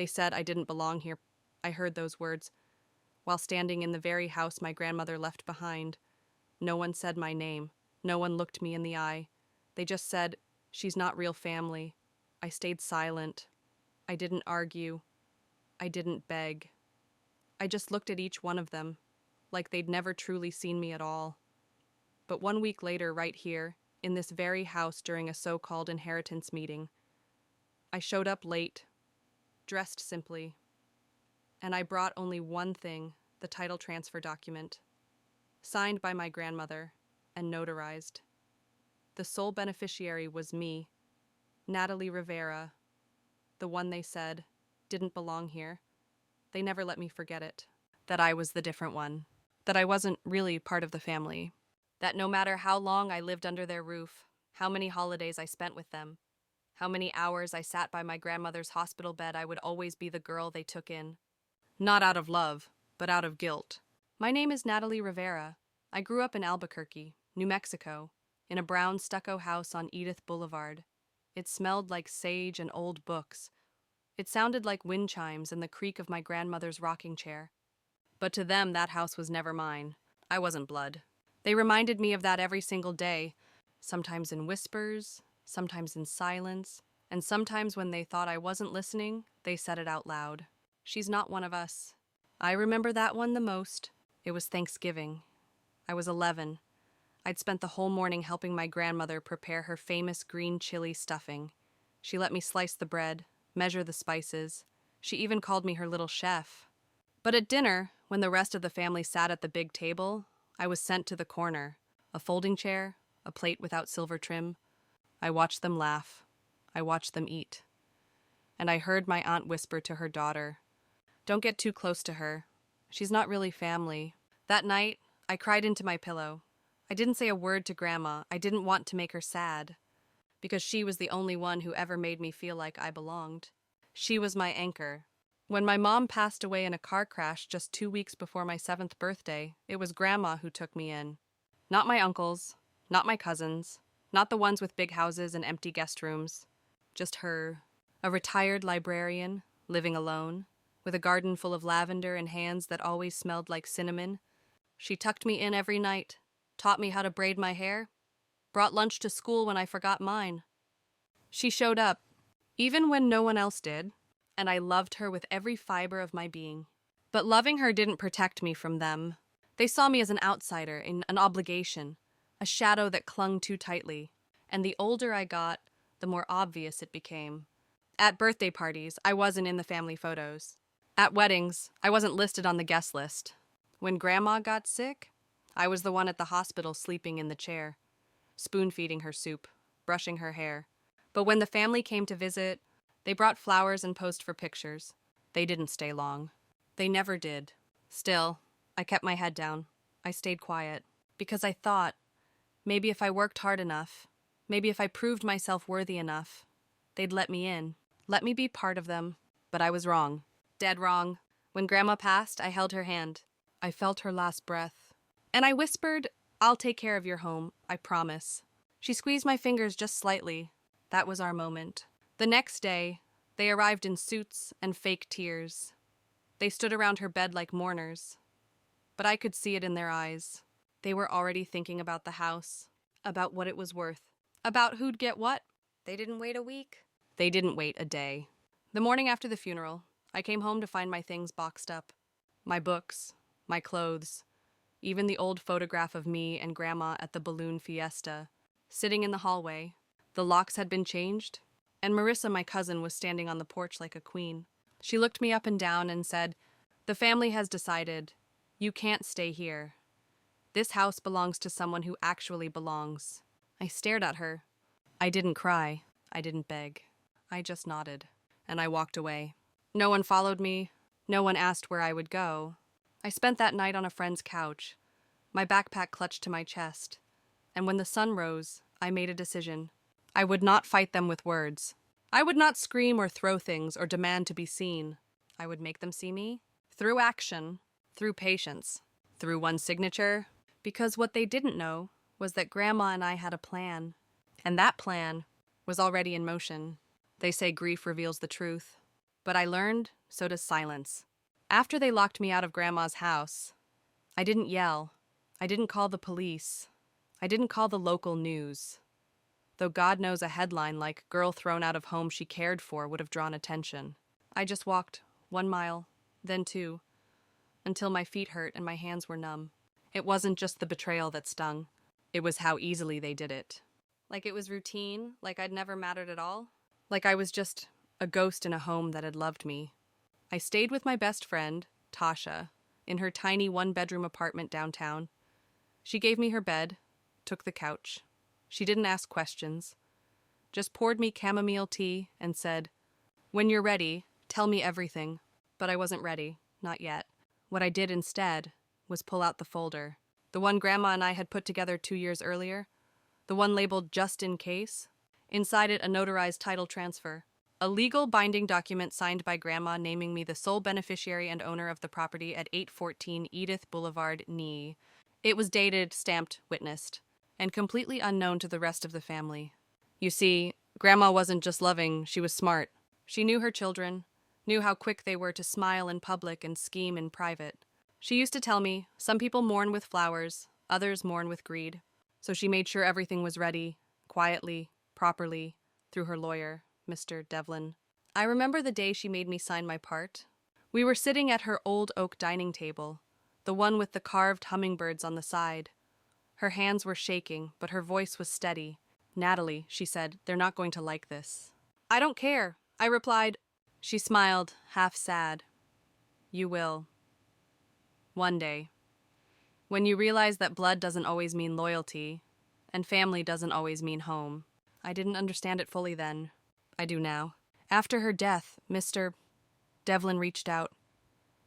They said I didn't belong here. I heard those words while standing in the very house my grandmother left behind. No one said my name. No one looked me in the eye. They just said, "She's not real family." I stayed silent. I didn't argue. I didn't beg. I just looked at each one of them, like they'd never truly seen me at all. But 1 week later, right here, in this very house during a so-called inheritance meeting, I showed up late, dressed simply, and I brought only one thing, the title transfer document, signed by my grandmother and notarized. The sole beneficiary was me, Natalie Rivera, the one they said didn't belong here. They never let me forget it, that I was the different one, that I wasn't really part of the family, that no matter how long I lived under their roof, how many holidays I spent with them, how many hours I sat by my grandmother's hospital bed, I would always be the girl they took in. Not out of love, but out of guilt. My name is Natalie Rivera. I grew up in Albuquerque, New Mexico, in a brown stucco house on Edith Boulevard. It smelled like sage and old books. It sounded like wind chimes and the creak of my grandmother's rocking chair. But to them, that house was never mine. I wasn't blood. They reminded me of that every single day, sometimes in whispers, sometimes in silence, and sometimes when they thought I wasn't listening, they said it out loud. She's not one of us. I remember that one the most. It was Thanksgiving. I was 11. I'd spent the whole morning helping my grandmother prepare her famous green chili stuffing. She let me slice the bread, measure the spices. She even called me her little chef. But at dinner, when the rest of the family sat at the big table, I was sent to the corner, a folding chair, a plate without silver trim. I watched them laugh. I watched them eat. And I heard my aunt whisper to her daughter, "Don't get too close to her. She's not really family." That night, I cried into my pillow. I didn't say a word to Grandma. I didn't want to make her sad, because she was the only one who ever made me feel like I belonged. She was my anchor. When my mom passed away in a car crash just 2 weeks before my 7th birthday, it was Grandma who took me in. Not my uncles, not my cousins, not the ones with big houses and empty guest rooms. Just her, a retired librarian, living alone, with a garden full of lavender and hands that always smelled like cinnamon. She tucked me in every night, taught me how to braid my hair, brought lunch to school when I forgot mine. She showed up, even when no one else did, and I loved her with every fiber of my being. But loving her didn't protect me from them. They saw me as an outsider, an obligation, a shadow that clung too tightly. And the older I got, the more obvious it became. At birthday parties, I wasn't in the family photos. At weddings, I wasn't listed on the guest list. When Grandma got sick, I was the one at the hospital sleeping in the chair, spoon-feeding her soup, brushing her hair. But when the family came to visit, they brought flowers and posed for pictures. They didn't stay long. They never did. Still, I kept my head down. I stayed quiet, because I thought, maybe if I worked hard enough, maybe if I proved myself worthy enough, they'd let me in, let me be part of them. But I was wrong. Dead wrong. When Grandma passed, I held her hand. I felt her last breath. And I whispered, "I'll take care of your home, I promise." She squeezed my fingers just slightly. That was our moment. The next day, they arrived in suits and fake tears. They stood around her bed like mourners. But I could see it in their eyes. They were already thinking about the house, about what it was worth, about who'd get what. They didn't wait a week? They didn't wait a day. The morning after the funeral, I came home to find my things boxed up. My books, my clothes, even the old photograph of me and Grandma at the balloon fiesta, sitting in the hallway. The locks had been changed, and Marissa, my cousin, was standing on the porch like a queen. She looked me up and down and said, "The family has decided. You can't stay here. This house belongs to someone who actually belongs." I stared at her. I didn't cry. I didn't beg. I just nodded, and I walked away. No one followed me. No one asked where I would go. I spent that night on a friend's couch, my backpack clutched to my chest, and when the sun rose, I made a decision. I would not fight them with words. I would not scream or throw things or demand to be seen. I would make them see me through action, through patience, through one signature, because what they didn't know was that Grandma and I had a plan, and that plan was already in motion. They say grief reveals the truth. But I learned, so does silence. After they locked me out of Grandma's house, I didn't yell. I didn't call the police. I didn't call the local news. Though God knows a headline like "Girl Thrown Out of Home She Cared For" would have drawn attention. I just walked 1 mile, then 2, until my feet hurt and my hands were numb. It wasn't just the betrayal that stung. It was how easily they did it. Like it was routine, like I'd never mattered at all. Like I was just a ghost in a home that had loved me. I stayed with my best friend, Tasha, in her tiny 1-bedroom apartment downtown. She gave me her bed, took the couch. She didn't ask questions, just poured me chamomile tea and said, "When you're ready, tell me everything." But I wasn't ready, not yet. What I did instead was pull out the folder, the one Grandma and I had put together 2 years earlier, the one labeled "just in case." Inside it, a notarized title transfer, a legal binding document signed by Grandma naming me the sole beneficiary and owner of the property at 814 Edith Boulevard, Nee. It was dated, stamped, witnessed, and completely unknown to the rest of the family. You see, Grandma wasn't just loving, she was smart. She knew her children, knew how quick they were to smile in public and scheme in private. She used to tell me, some people mourn with flowers, others mourn with greed. So she made sure everything was ready, quietly, properly, through her lawyer, Mr. Devlin. I remember the day she made me sign my part. We were sitting at her old oak dining table, the one with the carved hummingbirds on the side. Her hands were shaking, but her voice was steady. "Natalie," she said, "they're not going to like this." "I don't care," I replied. She smiled, half sad. "You will. One day. When you realize that blood doesn't always mean loyalty, and family doesn't always mean home." I didn't understand it fully then. I do now. After her death, Mr. Devlin reached out.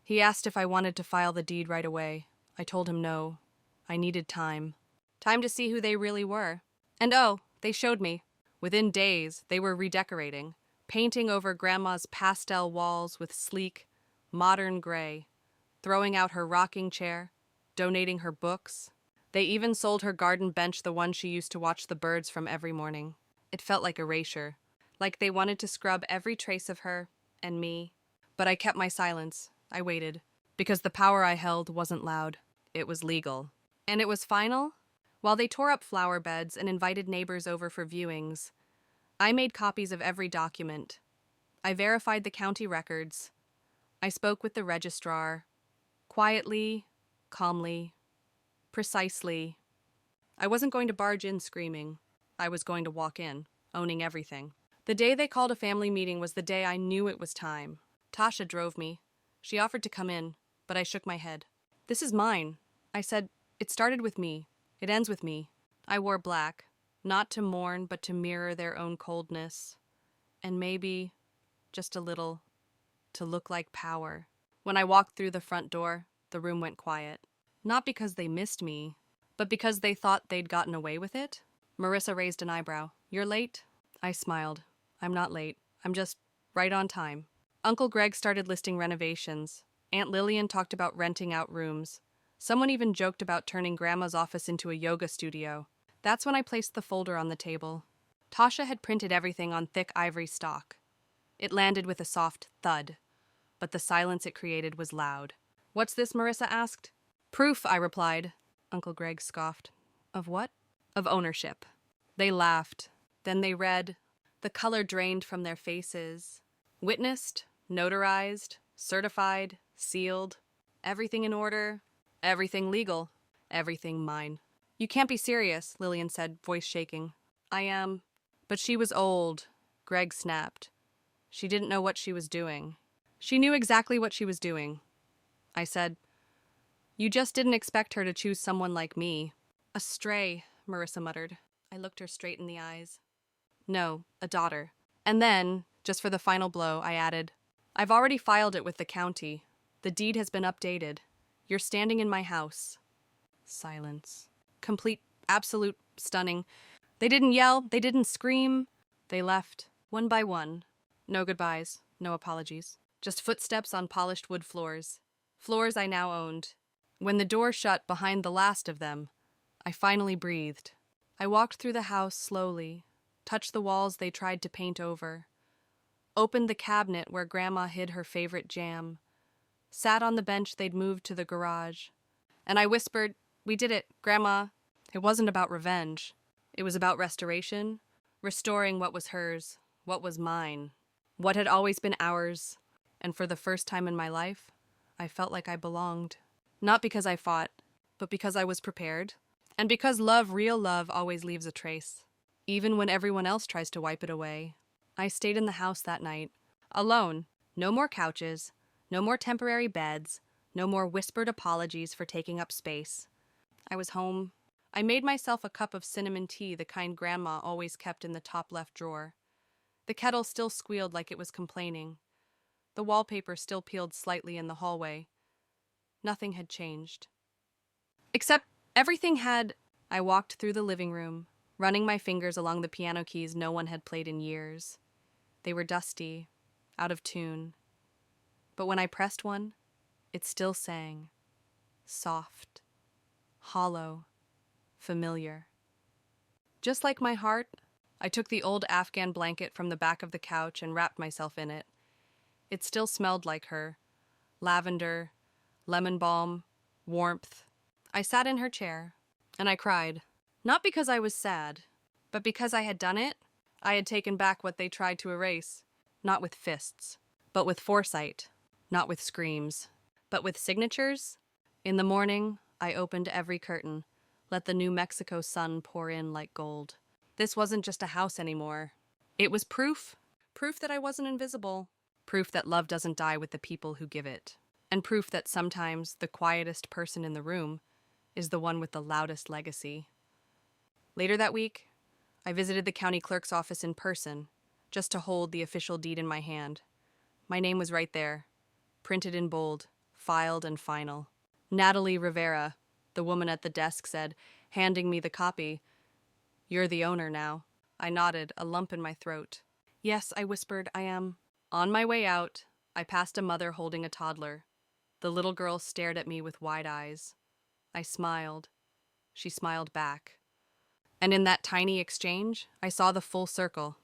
He asked if I wanted to file the deed right away. I told him no. I needed time. Time to see who they really were. And oh, they showed me. Within days, they were redecorating, painting over Grandma's pastel walls with sleek, modern gray, throwing out her rocking chair, donating her books. They even sold her garden bench, the one she used to watch the birds from every morning. It felt like erasure, like they wanted to scrub every trace of her and me. But I kept my silence. I waited, because the power I held wasn't loud. It was legal. And it was final. While they tore up flower beds and invited neighbors over for viewings, I made copies of every document. I verified the county records. I spoke with the registrar, quietly, calmly, precisely. I wasn't going to barge in screaming. I was going to walk in, owning everything. The day they called a family meeting was the day I knew it was time. Tasha drove me. She offered to come in, but I shook my head. "This is mine." I said, "It started with me. It ends with me." I wore black, not to mourn, but to mirror their own coldness. And maybe, just a little, to look like power. When I walked through the front door, the room went quiet. Not because they missed me, but because they thought they'd gotten away with it. Marissa raised an eyebrow. "You're late?" I smiled. "I'm not late. I'm just right on time." Uncle Greg started listing renovations. Aunt Lillian talked about renting out rooms. Someone even joked about turning Grandma's office into a yoga studio. That's when I placed the folder on the table. Tasha had printed everything on thick ivory stock. It landed with a soft thud, but the silence it created was loud. "What's this?" Marissa asked. "Proof," I replied. Uncle Greg scoffed. "Of what?" "Of ownership." They laughed. Then they read. The color drained from their faces. Witnessed, notarized, certified, sealed. Everything in order. Everything legal. Everything mine. "You can't be serious," Lillian said, voice shaking. "I am." But she was old, Greg snapped. She didn't know what she was doing. She knew exactly what she was doing. I said, "You just didn't expect her to choose someone like me." "A stray," Marissa muttered. I looked her straight in the eyes. "No, a daughter." And then, just for the final blow, I added, "I've already filed it with the county. The deed has been updated. You're standing in my house." Silence. Complete, absolute, stunning. They didn't yell, they didn't scream. They left, one by one. No goodbyes, no apologies. Just footsteps on polished wood floors. Floors I now owned. When the door shut behind the last of them, I finally breathed. I walked through the house slowly, touched the walls they tried to paint over. opened the cabinet where Grandma hid her favorite jam, sat on the bench they'd moved to the garage, and I whispered, "We did it, Grandma." It wasn't about revenge. It was about restoration, restoring what was hers, what was mine, what had always been ours. And for the first time in my life, I felt like I belonged. Not because I fought, but because I was prepared. And because love, real love, always leaves a trace, even when everyone else tries to wipe it away. I stayed in the house that night, alone. No more couches, no more temporary beds, no more whispered apologies for taking up space. I was home. I made myself a cup of cinnamon tea, the kind Grandma always kept in the top left drawer. The kettle still squealed like it was complaining. The wallpaper still peeled slightly in the hallway. Nothing had changed. Except everything had. I walked through the living room, running my fingers along the piano keys no one had played in years. They were dusty, out of tune. But when I pressed one, it still sang. Soft, hollow, familiar. Just like my heart, I took the old Afghan blanket from the back of the couch and wrapped myself in it. It still smelled like her. Lavender, lemon balm, warmth. I sat in her chair, and I cried. Not because I was sad, but because I had done it. I had taken back what they tried to erase. Not with fists, but with foresight. Not with screams, but with signatures. In the morning, I opened every curtain, let the New Mexico sun pour in like gold. This wasn't just a house anymore. It was proof. Proof that I wasn't invisible. Proof that love doesn't die with the people who give it. And proof that sometimes the quietest person in the room is the one with the loudest legacy. Later that week, I visited the county clerk's office in person, just to hold the official deed in my hand. My name was right there, printed in bold, filed and final. Natalie Rivera, the woman at the desk said, handing me the copy. "You're the owner now." I nodded, a lump in my throat. "Yes," I whispered, "I am." On my way out, I passed a mother holding a toddler. The little girl stared at me with wide eyes. I smiled. She smiled back. And in that tiny exchange, I saw the full circle.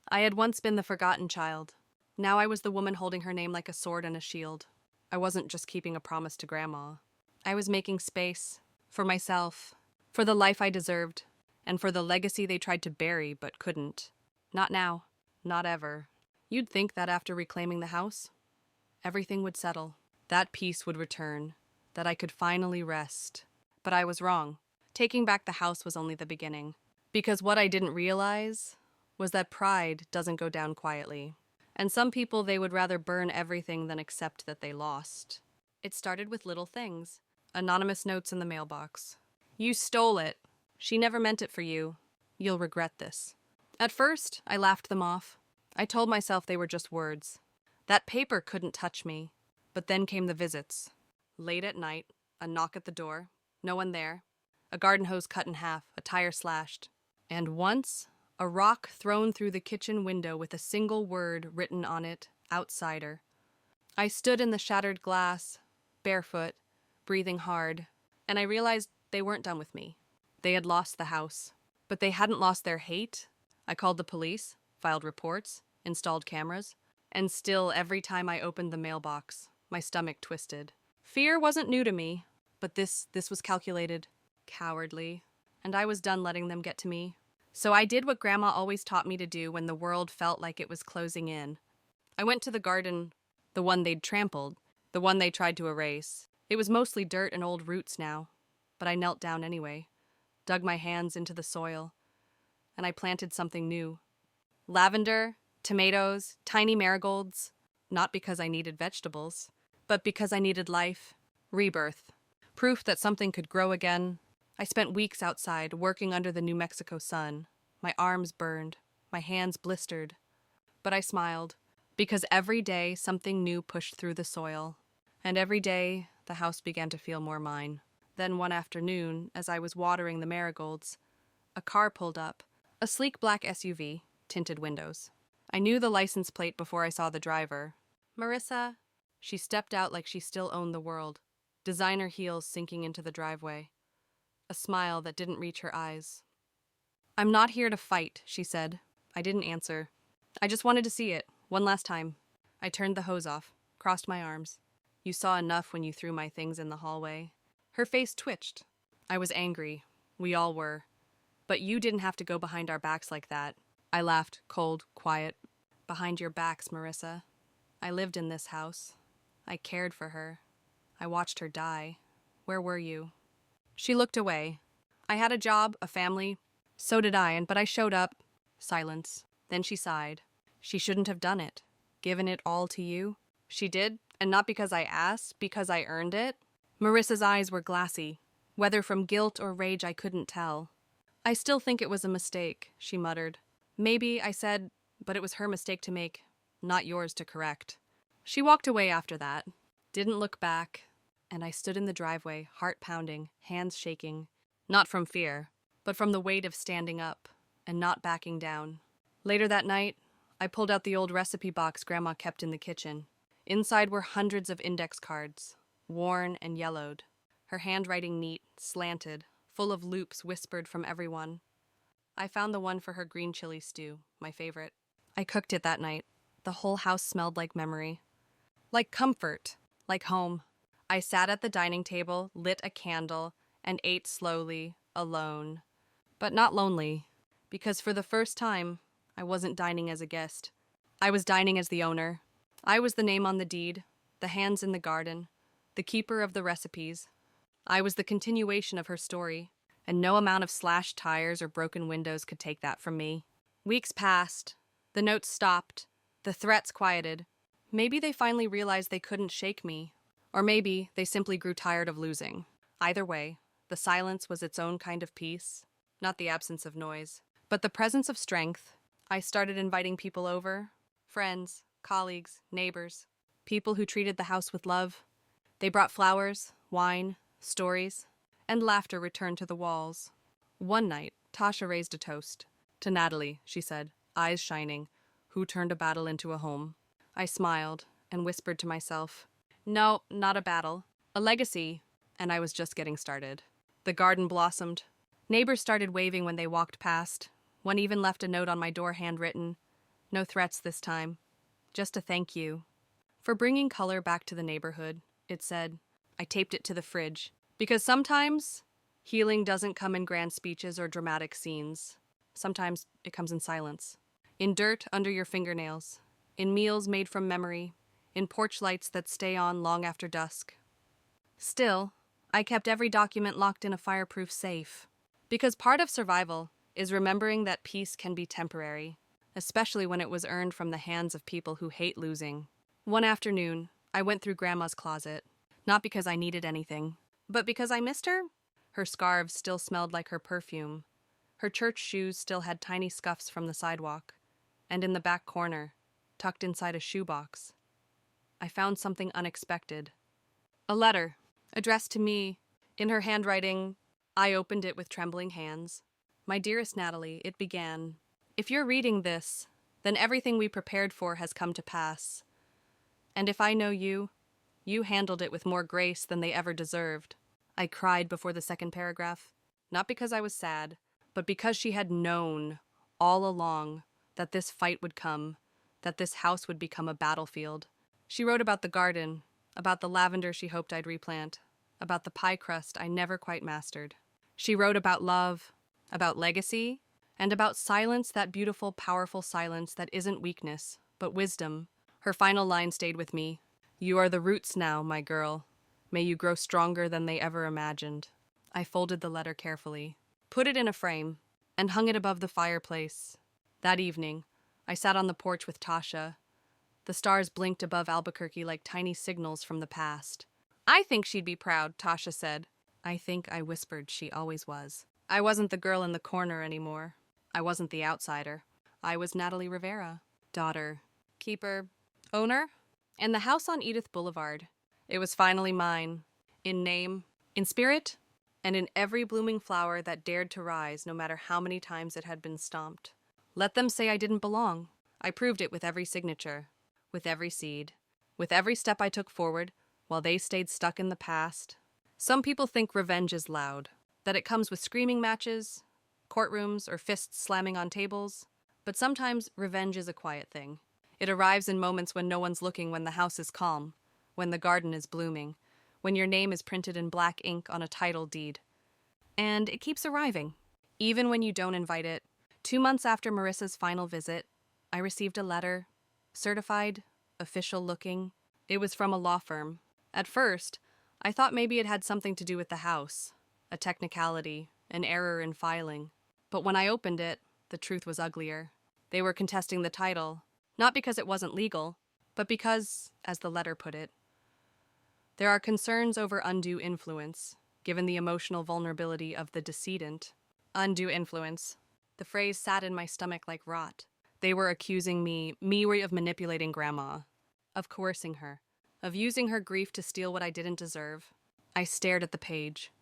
I had once been the forgotten child. Now I was the woman holding her name like a sword and a shield. I wasn't just keeping a promise to Grandma. I was making space for myself, for the life I deserved, and for the legacy they tried to bury but couldn't. Not now. Not ever. You'd think that after reclaiming the house, everything would settle. That peace would return, that I could finally rest. But I was wrong. Taking back the house was only the beginning. Because what I didn't realize was that pride doesn't go down quietly. And some people, they would rather burn everything than accept that they lost. It started with little things. Anonymous notes in the mailbox. "You stole it. She never meant it for you. You'll regret this." At first, I laughed them off. I told myself they were just words. That paper couldn't touch me. But then came the visits. Late at night, a knock at the door. No one there. A garden hose cut in half, a tire slashed. And once, a rock thrown through the kitchen window with a single word written on it, "Outsider." I stood in the shattered glass, barefoot, breathing hard, and I realized they weren't done with me. They had lost the house. But they hadn't lost their hate. I called the police, filed reports, installed cameras, and still every time I opened the mailbox, my stomach twisted. Fear wasn't new to me, but this was calculated, cowardly, and I was done letting them get to me. So I did what Grandma always taught me to do when the world felt like it was closing in. I went to the garden, the one they'd trampled, the one they tried to erase. It was mostly dirt and old roots now, but I knelt down anyway, dug my hands into the soil, and I planted something new. Lavender, tomatoes, tiny marigolds, not because I needed vegetables, but because I needed life, rebirth, proof that something could grow again. I spent weeks outside, working under the New Mexico sun. My arms burned, my hands blistered. But I smiled, because every day something new pushed through the soil, and every day the house began to feel more mine. Then one afternoon, as I was watering the marigolds, a car pulled up, a sleek black SUV, tinted windows. I knew the license plate before I saw the driver. "Marissa." She stepped out like she still owned the world, designer heels sinking into the driveway. A smile that didn't reach her eyes. "I'm not here to fight," she said. I didn't answer. "I just wanted to see it. One last time. I turned the hose off, crossed my arms. You saw enough when you threw my things in the hallway. Her face twitched. I was angry. We all were. But you didn't have to go behind our backs like that. I laughed, cold, quiet. Behind your backs, Marissa. I lived in this house. I cared for her. I watched her die. Where were you? She looked away. I had a job, a family. So did I, but I showed up. Silence. Then she sighed. She shouldn't have done it. Given it all to you. She did, and not because I asked, because I earned it. Marissa's eyes were glassy. Whether from guilt or rage, I couldn't tell. I still think it was a mistake, she muttered. Maybe, I said, but it was her mistake to make, not yours to correct. She walked away after that, didn't look back, and I stood in the driveway, heart pounding, hands shaking, not from fear, but from the weight of standing up and not backing down. Later that night, I pulled out the old recipe box Grandma kept in the kitchen. Inside were hundreds of index cards, worn and yellowed, her handwriting neat, slanted, full of loops whispered from everyone. I found the one for her green chili stew, my favorite. I cooked it that night. The whole house smelled like memory. Like comfort, like home. I sat at the dining table, lit a candle, and ate slowly, alone. But not lonely, because for the first time, I wasn't dining as a guest. I was dining as the owner. I was the name on the deed, the hands in the garden, the keeper of the recipes. I was the continuation of her story, and no amount of slashed tires or broken windows could take that from me. Weeks passed. The notes stopped. The threats quieted. Maybe they finally realized they couldn't shake me. Or maybe they simply grew tired of losing. Either way, the silence was its own kind of peace, not the absence of noise, but the presence of strength. I started inviting people over, friends, colleagues, neighbors, people who treated the house with love. They brought flowers, wine, stories, and laughter returned to the walls. One night, Tasha raised a toast. To Natalie, she said, eyes shining, who turned a battle into a home. I smiled and whispered to myself, no, not a battle, a legacy, and I was just getting started. The garden blossomed. Neighbors started waving when they walked past. One even left a note on my door handwritten. No threats this time. Just a thank you. For bringing color back to the neighborhood, it said. I taped it to the fridge. Because sometimes healing doesn't come in grand speeches or dramatic scenes. Sometimes it comes in silence. In dirt under your fingernails. In meals made from memory. In porch lights that stay on long after dusk. Still, I kept every document locked in a fireproof safe. Because part of survival is remembering that peace can be temporary, especially when it was earned from the hands of people who hate losing. One afternoon, I went through Grandma's closet, not because I needed anything, but because I missed her. Her scarves still smelled like her perfume. Her church shoes still had tiny scuffs from the sidewalk. And in the back corner, tucked inside a shoebox, I found something unexpected. A letter, addressed to me. In her handwriting, I opened it with trembling hands. My dearest Natalie, it began, if you're reading this, then everything we prepared for has come to pass. And if I know you, you handled it with more grace than they ever deserved. I cried before the second paragraph, not because I was sad, but because she had known all along that this fight would come, that this house would become a battlefield. She wrote about the garden, about the lavender she hoped I'd replant, about the pie crust I never quite mastered. She wrote about love, about legacy, and about silence, that beautiful, powerful silence that isn't weakness, but wisdom. Her final line stayed with me. You are the roots now, my girl. May you grow stronger than they ever imagined. I folded the letter carefully, put it in a frame, and hung it above the fireplace. That evening, I sat on the porch with Tasha. The stars blinked above Albuquerque like tiny signals from the past. I think she'd be proud, Tasha said. I think I whispered she always was. I wasn't the girl in the corner anymore. I wasn't the outsider. I was Natalie Rivera, daughter, keeper, owner, and the house on Edith Boulevard. It was finally mine, in name, in spirit, and in every blooming flower that dared to rise no matter how many times it had been stomped. Let them say I didn't belong. I proved it with every signature, with every seed, with every step I took forward while they stayed stuck in the past. Some people think revenge is loud, that it comes with screaming matches, courtrooms, or fists slamming on tables. But sometimes revenge is a quiet thing. It arrives in moments when no one's looking, when the house is calm, when the garden is blooming, when your name is printed in black ink on a title deed. And it keeps arriving, even when you don't invite it. 2 months after Marissa's final visit, I received a letter, certified, official looking. It was from a law firm. At first, I thought maybe it had something to do with the house, a technicality, an error in filing. But when I opened it, the truth was uglier. They were contesting the title, not because it wasn't legal, but because, as the letter put it, there are concerns over undue influence, given the emotional vulnerability of the decedent. Undue influence. The phrase sat in my stomach like rot. They were accusing me of manipulating Grandma, of coercing her, of using her grief to steal what I didn't deserve. I stared at the page.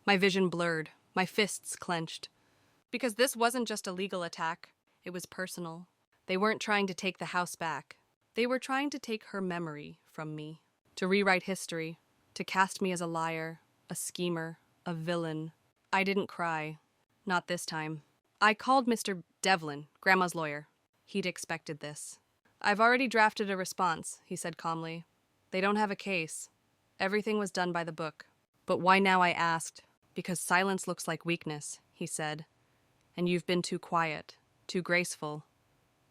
My vision blurred, my fists clenched. Because this wasn't just a legal attack, it was personal. They weren't trying to take the house back. They were trying to take her memory from me, to rewrite history, to cast me as a liar, a schemer, a villain. I didn't cry. Not this time. I called Mr. Devlin, Grandma's lawyer. He'd expected this. I've already drafted a response, he said calmly. They don't have a case. Everything was done by the book. But why now, I asked. Because silence looks like weakness, he said. And you've been too quiet, too graceful.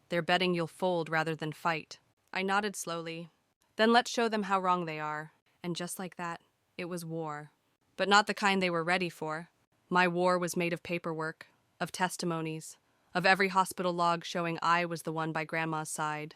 They're betting you'll fold rather than fight. I nodded slowly. Then let's show them how wrong they are. And just like that, it was war. But not the kind they were ready for. My war was made of paperwork, of testimonies, of every hospital log showing I was the one by Grandma's side,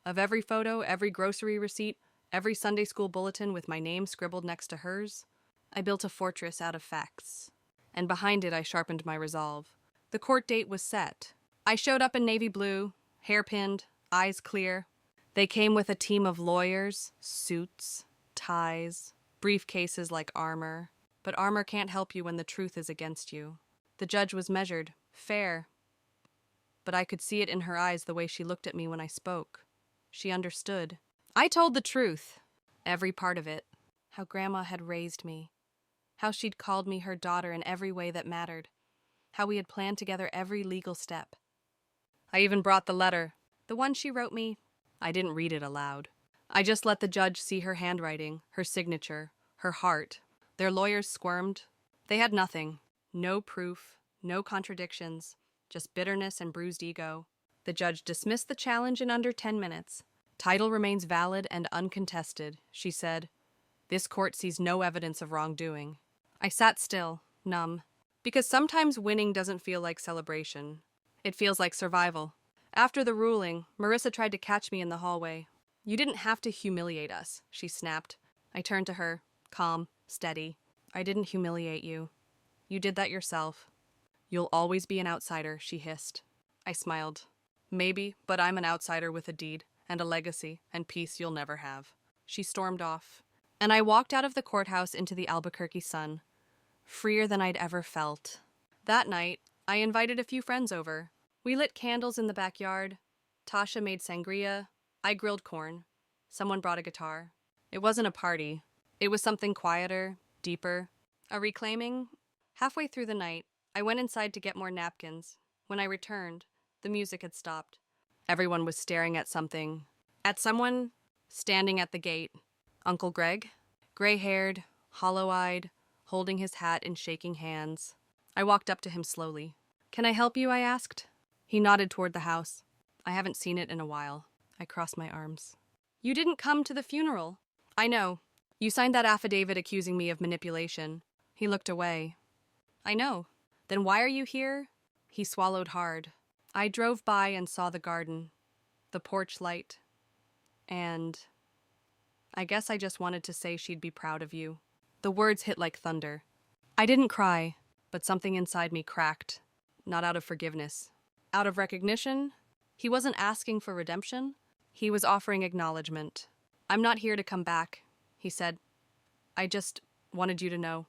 of every photo, every grocery receipt, every Sunday school bulletin with my name scribbled next to hers. I built a fortress out of facts, and behind it I sharpened my resolve. The court date was set. I showed up in navy blue, hairpinned, eyes clear. They came with a team of lawyers, suits, ties, briefcases like armor. But armor can't help you when the truth is against you. The judge was measured, fair. But I could see it in her eyes the way she looked at me when I spoke. She understood. I told the truth. Every part of it. How Grandma had raised me. How she'd called me her daughter in every way that mattered. How we had planned together every legal step. I even brought the letter. The one she wrote me. I didn't read it aloud. I just let the judge see her handwriting, her signature, her heart. Their lawyers squirmed. They had nothing. No proof, no contradictions, just bitterness and bruised ego. The judge dismissed the challenge in under 10 minutes. Title remains valid and uncontested, she said. This court sees no evidence of wrongdoing. I sat still, numb, because sometimes winning doesn't feel like celebration. It feels like survival. After the ruling, Marissa tried to catch me in the hallway. You didn't have to humiliate us, she snapped. I turned to her, calm, steady. I didn't humiliate you. You did that yourself. You'll always be an outsider, she hissed. I smiled. Maybe, but I'm an outsider with a deed, and a legacy, and peace you'll never have. She stormed off, and I walked out of the courthouse into the Albuquerque sun, freer than I'd ever felt. That night, I invited a few friends over. We lit candles in the backyard. Tasha made sangria. I grilled corn. Someone brought a guitar. It wasn't a party. It was something quieter, deeper, a reclaiming. Halfway through the night, I went inside to get more napkins. When I returned, the music had stopped. Everyone was staring at something. At someone standing at the gate. Uncle Greg? Gray-haired, hollow-eyed, holding his hat and shaking hands. I walked up to him slowly. Can I help you? I asked. He nodded toward the house. I haven't seen it in a while. I crossed my arms. You didn't come to the funeral. I know. You signed that affidavit accusing me of manipulation. He looked away. I know. Then why are you here? He swallowed hard. I drove by and saw the garden, the porch light, and I guess I just wanted to say she'd be proud of you. The words hit like thunder. I didn't cry, but something inside me cracked, not out of forgiveness. Out of recognition? He wasn't asking for redemption. He was offering acknowledgement. I'm not here to come back, he said. I just wanted you to know.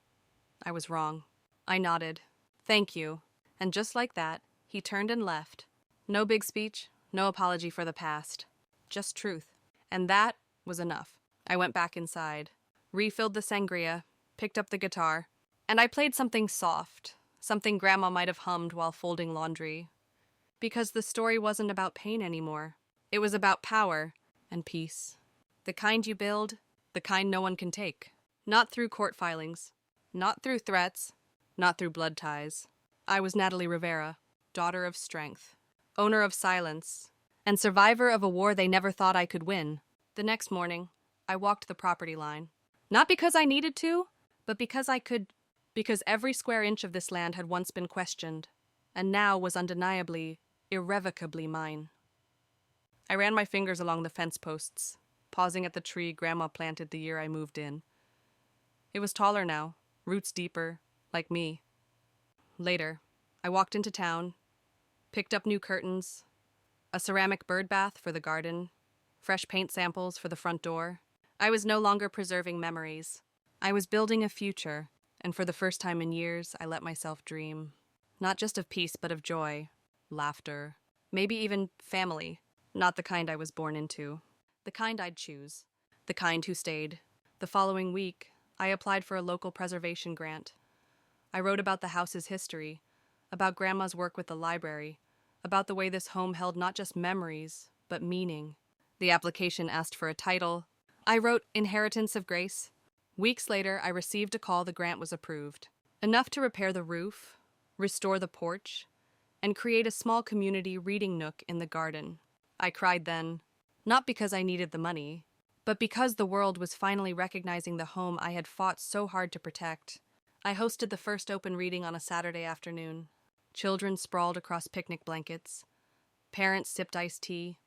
I was wrong. I nodded. Thank you. And just like that, he turned and left. No big speech, no apology for the past. Just truth. And that was enough. I went back inside, refilled the sangria, picked up the guitar, and I played something soft, something Grandma might have hummed while folding laundry. Because the story wasn't about pain anymore. It was about power and peace. The kind you build, the kind no one can take. Not through court filings, not through threats, not through blood ties. I was Natalie Rivera, daughter of strength, owner of silence, and survivor of a war they never thought I could win. The next morning, I walked the property line. Not because I needed to, but because I could, because every square inch of this land had once been questioned, and now was undeniably, irrevocably mine. I ran my fingers along the fence posts, pausing at the tree Grandma planted the year I moved in. It was taller now, roots deeper, like me. Later, I walked into town, picked up new curtains, a ceramic bird bath for the garden, fresh paint samples for the front door. I was no longer preserving memories. I was building a future, and for the first time in years, I let myself dream. Not just of peace, but of joy, laughter, maybe even family. Not the kind I was born into. The kind I'd choose. The kind who stayed. The following week, I applied for a local preservation grant. I wrote about the house's history, about Grandma's work with the library, about the way this home held not just memories, but meaning. The application asked for a title. I wrote Inheritance of Grace. Weeks later, I received a call the grant was approved. Enough to repair the roof, restore the porch, and create a small community reading nook in the garden. I cried then, not because I needed the money, but because the world was finally recognizing the home I had fought so hard to protect. I hosted the first open reading on a Saturday afternoon. Children sprawled across picnic blankets. Parents sipped iced tea.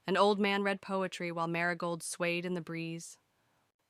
An old man read poetry while marigolds swayed in the breeze.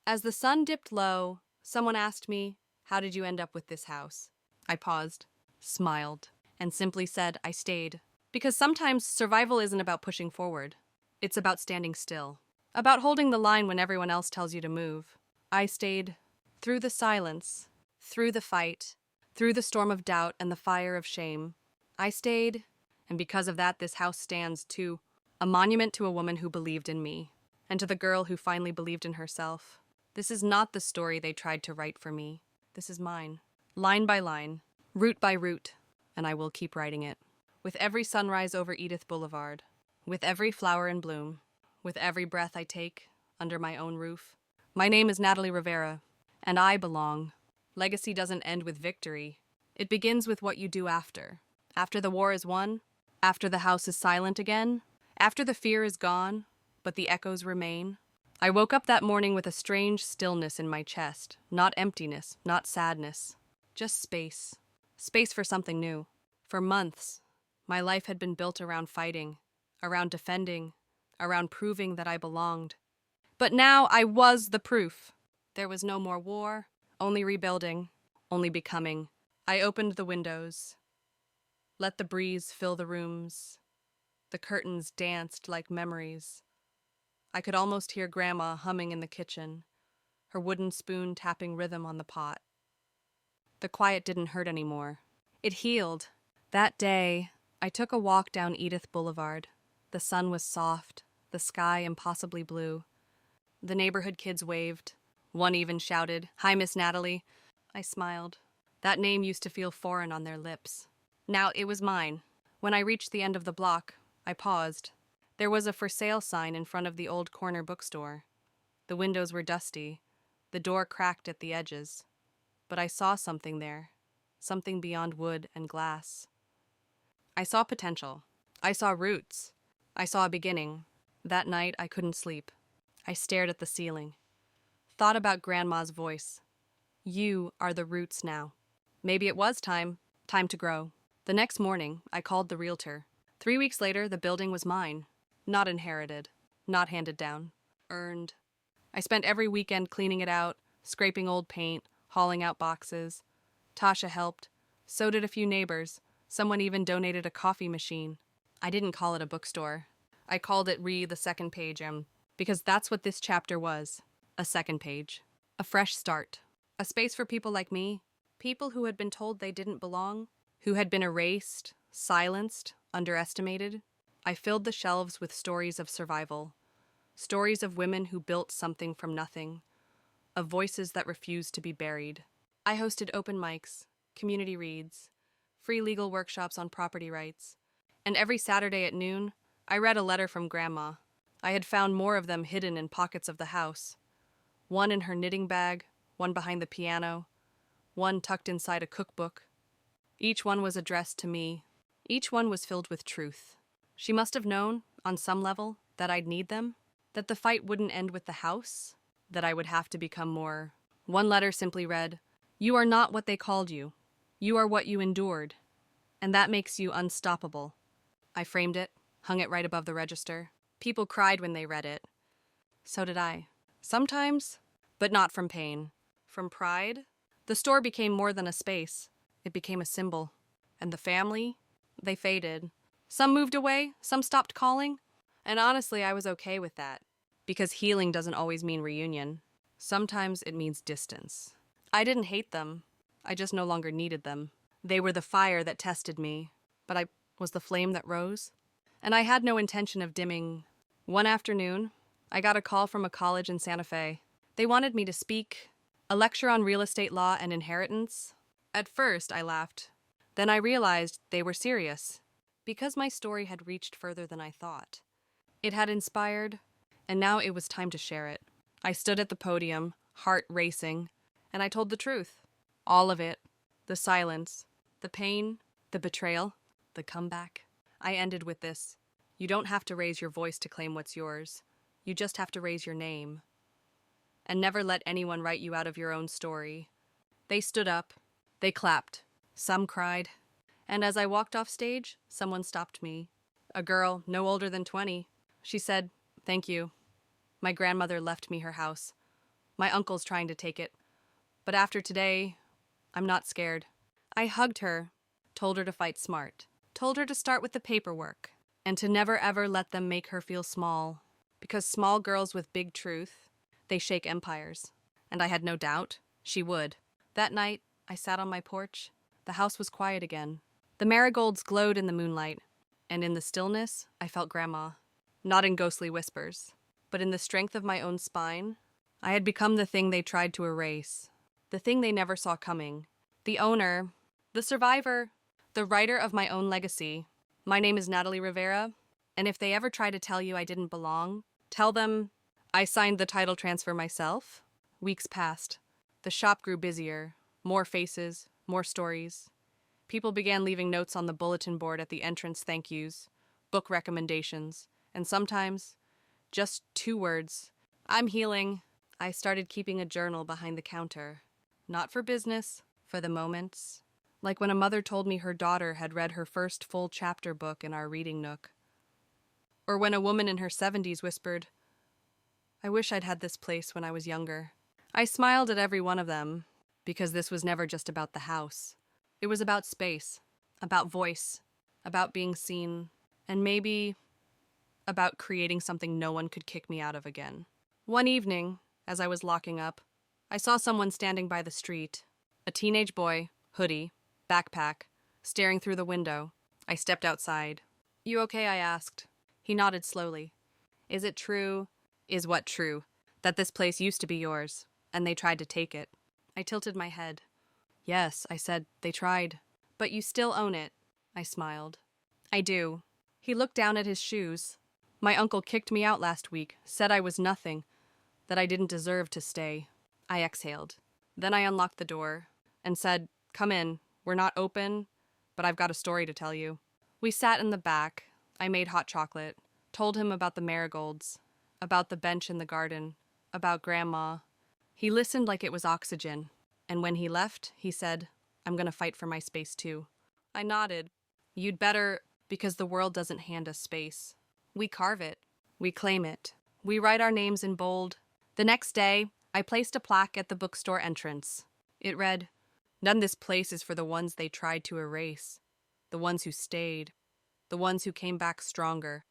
As the sun dipped low, someone asked me, "How did you end up with this house?" I paused, smiled, and simply said I stayed. Because sometimes survival isn't about pushing forward. It's about standing still. About holding the line when everyone else tells you to move. I stayed through the silence, through the fight, through the storm of doubt and the fire of shame. I stayed, and because of that, this house stands, too, a monument to a woman who believed in me, and to the girl who finally believed in herself. This is not the story they tried to write for me. This is mine. Line by line, root by root, and I will keep writing it. With every sunrise over Edith Boulevard, with every flower in bloom, with every breath I take under my own roof. My name is Natalie Rivera, and I belong. Legacy doesn't end with victory. It begins with what you do after. After the war is won, after the house is silent again, after the fear is gone, but the echoes remain. I woke up that morning with a strange stillness in my chest, not emptiness, not sadness, just space. Space for something new. For months, my life had been built around fighting, around defending, around proving that I belonged. But now I was the proof. There was no more war, only rebuilding, only becoming. I opened the windows, let the breeze fill the rooms. The curtains danced like memories. I could almost hear Grandma humming in the kitchen, her wooden spoon tapping rhythm on the pot. The quiet didn't hurt anymore. It healed. That day, I took a walk down Edith Boulevard. The sun was soft, the sky impossibly blue. The neighborhood kids waved. One even shouted, "Hi, Miss Natalie." I smiled. That name used to feel foreign on their lips. Now it was mine. When I reached the end of the block, I paused. There was a for sale sign in front of the old corner bookstore. The windows were dusty, the door cracked at the edges. But I saw something there, something beyond wood and glass. I saw potential. I saw roots. I saw a beginning. That night, I couldn't sleep. I stared at the ceiling. Thought about Grandma's voice. You are the roots now. Maybe it was time to grow. The next morning, I called the realtor. 3 weeks later, the building was mine. Not inherited. Not handed down. Earned. I spent every weekend cleaning it out, scraping old paint, hauling out boxes. Tasha helped. So did a few neighbors. Someone even donated a coffee machine. I didn't call it a bookstore. I called it the second page, because that's what this chapter was. A second page. A fresh start. A space for people like me. People who had been told they didn't belong. Who had been erased, silenced, underestimated. I filled the shelves with stories of survival. Stories of women who built something from nothing. Of voices that refused to be buried. I hosted open mics, community reads, free legal workshops on property rights, and every Saturday at noon, I read a letter from Grandma. I had found more of them hidden in pockets of the house. One in her knitting bag, one behind the piano, one tucked inside a cookbook. Each one was addressed to me. Each one was filled with truth. She must have known, on some level, that I'd need them, that the fight wouldn't end with the house, that I would have to become more. One letter simply read, "You are not what they called you. You are what you endured, and that makes you unstoppable." I framed it, hung it right above the register. People cried when they read it. So did I. Sometimes, but not from pain. From pride. The store became more than a space. It became a symbol. And the family, they faded. Some moved away, some stopped calling. And honestly, I was okay with that. Because healing doesn't always mean reunion. Sometimes it means distance. I didn't hate them. I just no longer needed them. They were the fire that tested me, but I was the flame that rose. And I had no intention of dimming. One afternoon, I got a call from a college in Santa Fe. They wanted me to speak, a lecture on real estate law and inheritance. At first, I laughed. Then I realized they were serious, because my story had reached further than I thought. It had inspired, and now it was time to share it. I stood at the podium, heart racing, and I told the truth. All of it. The silence, the pain, the betrayal, the comeback. I ended with this. You don't have to raise your voice to claim what's yours. You just have to raise your name. And never let anyone write you out of your own story. They stood up. They clapped. Some cried. And as I walked off stage, someone stopped me. A girl, no older than 20. She said, "Thank you. My grandmother left me her house. My uncle's trying to take it. But after today, I'm not scared." I hugged her, told her to fight smart, told her to start with the paperwork, and to never ever let them make her feel small. Because small girls with big truth, they shake empires. And I had no doubt she would. That night, I sat on my porch. The house was quiet again. The marigolds glowed in the moonlight, and in the stillness, I felt Grandma. Not in ghostly whispers, but in the strength of my own spine. I had become the thing they tried to erase, the thing they never saw coming, the owner, the survivor, the writer of my own legacy. My name is Natalie Rivera, and if they ever try to tell you I didn't belong, tell them I signed the title transfer myself. Weeks passed. The shop grew busier. More faces, more stories. People began leaving notes on the bulletin board at the entrance, thank yous, book recommendations, and sometimes just 2 words. I'm healing. I started keeping a journal behind the counter. Not for business, for the moments. Like when a mother told me her daughter had read her first full chapter book in our reading nook. Or when a woman in her 70s whispered, "I wish I'd had this place when I was younger." I smiled at every one of them, because this was never just about the house. It was about space, about voice, about being seen, and maybe about creating something no one could kick me out of again. One evening, as I was locking up, I saw someone standing by the street. A teenage boy, hoodie, backpack, staring through the window. I stepped outside. "You okay?" I asked. He nodded slowly. "Is it true?" "Is what true?" "That this place used to be yours, and they tried to take it." I tilted my head. "Yes," I said, "they tried. But you still own it." I smiled. "I do." He looked down at his shoes. "My uncle kicked me out last week, said I was nothing, that I didn't deserve to stay." I exhaled. Then I unlocked the door and said, "Come in. We're not open, but I've got a story to tell you." We sat in the back. I made hot chocolate, told him about the marigolds, about the bench in the garden, about Grandma. He listened like it was oxygen, and when he left, he said, "I'm gonna fight for my space too." I nodded. "You'd better, because the world doesn't hand us space. We carve it. We claim it. We write our names in bold." The next day, I placed a plaque at the bookstore entrance. It read, "None this place is for the ones they tried to erase, the ones who stayed, the ones who came back stronger."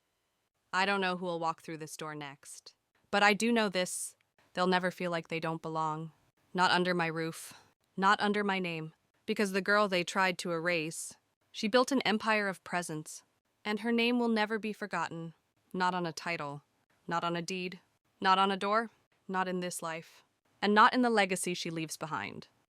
I don't know who will walk through this door next, but I do know this: they'll never feel like they don't belong. Not under my roof, not under my name, because the girl they tried to erase, she built an empire of presence, and her name will never be forgotten. Not on a title, not on a deed, not on a door, not in this life, and not in the legacy she leaves behind.